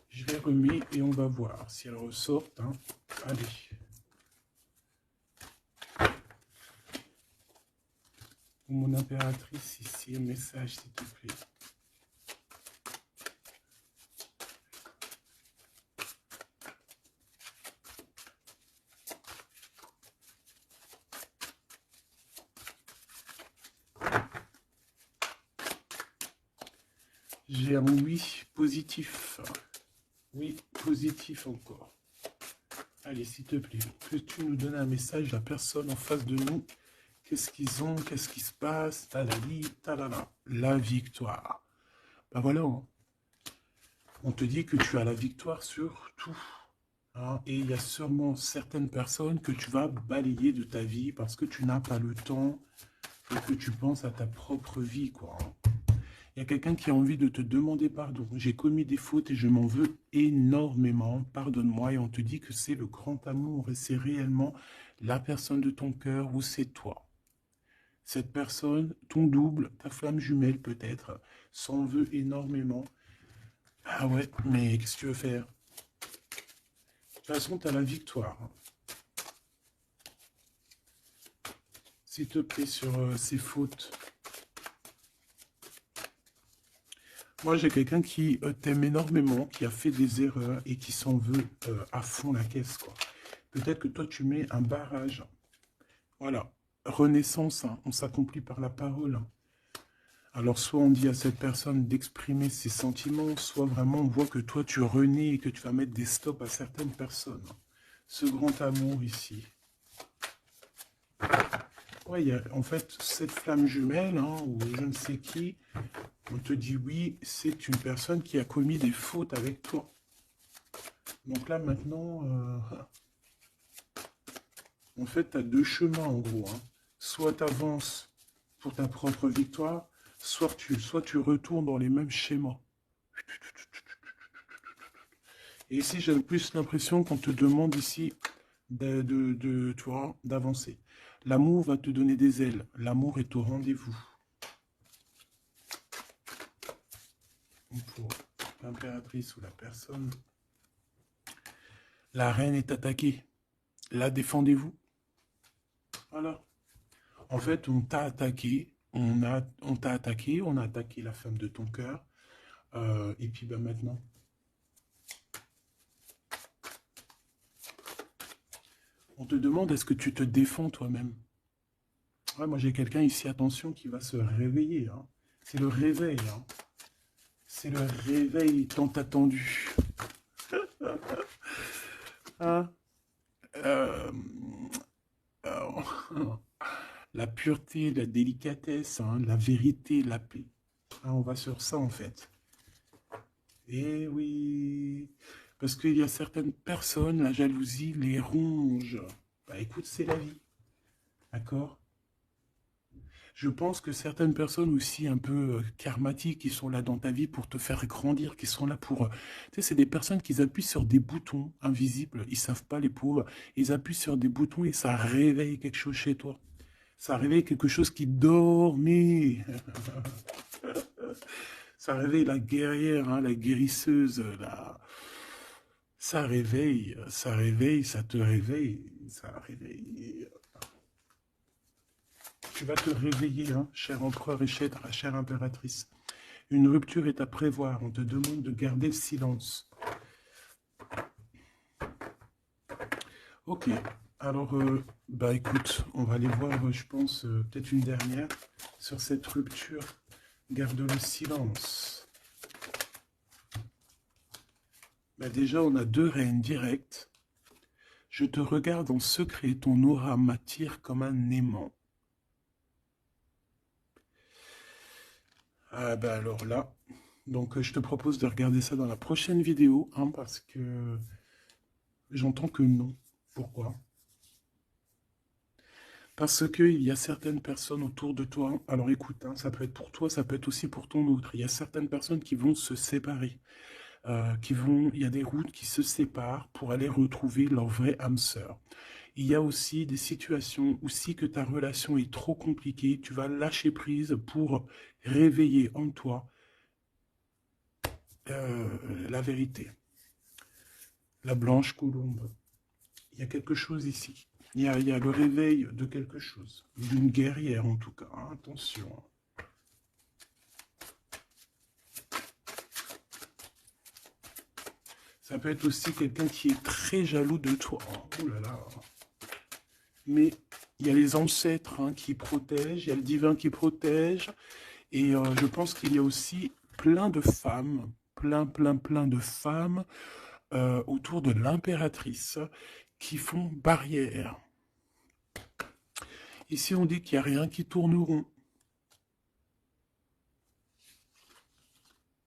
Je les remets et on va voir si elles ressortent, hein. Allez. Mon impératrice ici, un message s'il te plaît. J'ai un oui positif. Oui, positif encore. Allez, s'il te plaît, que tu nous donnes un message, la personne en face de nous. Qu'est-ce qu'ils ont? Qu'est-ce qui se passe? Talali, talala. La victoire. Ben voilà, hein. On te dit que tu as la victoire sur tout, hein. Et il y a sûrement certaines personnes que tu vas balayer de ta vie parce que tu n'as pas le temps et que tu penses à ta propre vie, quoi, hein. Il y a quelqu'un qui a envie de te demander pardon. J'ai commis des fautes et je m'en veux énormément. Pardonne-moi. Et on te dit que c'est le grand amour et c'est réellement la personne de ton cœur ou c'est toi. Cette personne, ton double, ta flamme jumelle peut-être, s'en veut énormément. Ah ouais, mais qu'est-ce que tu veux faire? De toute façon, tu as la victoire, hein. S'il te plaît, sur ces fautes. Moi, j'ai quelqu'un qui t'aime énormément, qui a fait des erreurs et qui s'en veut à fond la caisse, quoi. Peut-être que toi, tu mets un barrage. Voilà. Renaissance, hein, on s'accomplit par la parole, hein. Alors, soit on dit à cette personne d'exprimer ses sentiments, soit vraiment on voit que toi, tu renais et que tu vas mettre des stops à certaines personnes. Ce grand amour ici. Ouais, il y a en fait cette flamme jumelle, hein, ou je ne sais qui, on te dit oui, c'est une personne qui a commis des fautes avec toi. Donc là, maintenant, en fait, tu as deux chemins, en gros, hein. Soit tu avances pour ta propre victoire, soit tu retournes dans les mêmes schémas. Et ici, j'ai plus l'impression qu'on te demande ici tu vois, d'avancer. L'amour va te donner des ailes. L'amour est au rendez-vous. Pour l'impératrice ou la personne. La reine est attaquée. La défendez-vous. Voilà. En fait, on t'a attaqué. On t'a attaqué. On a attaqué la femme de ton cœur. Et puis ben, maintenant. On te demande est-ce que tu te défends toi-même. Ouais, moi j'ai quelqu'un ici, attention, qui va se réveiller, hein. C'est le réveil, hein. C'est le réveil tant attendu. Hein. Euh, la pureté, la délicatesse, hein, la vérité, la paix. Hein, on va sur ça en fait. Eh oui, parce qu'il y a certaines personnes, la jalousie les ronge. Bah écoute, c'est la vie, d'accord? Je pense que certaines personnes aussi un peu karmatiques qui sont là dans ta vie pour te faire grandir, qui sont là pour... tu sais, c'est des personnes qui appuient sur des boutons invisibles, ils savent pas les pauvres, ils appuient sur des boutons et ça réveille quelque chose chez toi. Ça réveille quelque chose qui dormait. Ça réveille la guerrière, hein, la guérisseuse, ça réveille, ça réveille, ça te réveille, ça réveille. Tu vas te réveiller, hein, cher empereur et chère impératrice. Une rupture est à prévoir. On te demande de garder le silence. Ok. Alors, bah écoute, on va aller voir, je pense, peut-être une dernière sur cette rupture. Garde le silence. Bah déjà, on a 2 reines directes. Je te regarde en secret, ton aura m'attire comme un aimant. Ah bah alors là, donc je te propose de regarder ça dans la prochaine vidéo, hein, parce que j'entends que non. Pourquoi? Parce qu'il y a certaines personnes autour de toi, alors écoute, hein, ça peut être pour toi, ça peut être aussi pour ton autre, il y a certaines personnes qui vont se séparer, il y a des routes qui se séparent pour aller retrouver leur vraie âme sœur. Il y a aussi des situations où si que ta relation est trop compliquée, tu vas lâcher prise pour réveiller en toi la vérité. La blanche colombe. Il y a quelque chose ici. Il y a le réveil de quelque chose. D'une guerrière en tout cas. Hein, attention. Ça peut être aussi quelqu'un qui est très jaloux de toi. Oh là là. Mais il y a les ancêtres, hein, qui protègent, il y a le divin qui protège. Et je pense qu'il y a aussi plein de femmes, plein de femmes autour de l'impératrice qui font barrière. Ici, on dit qu'il n'y a rien qui tourne rond.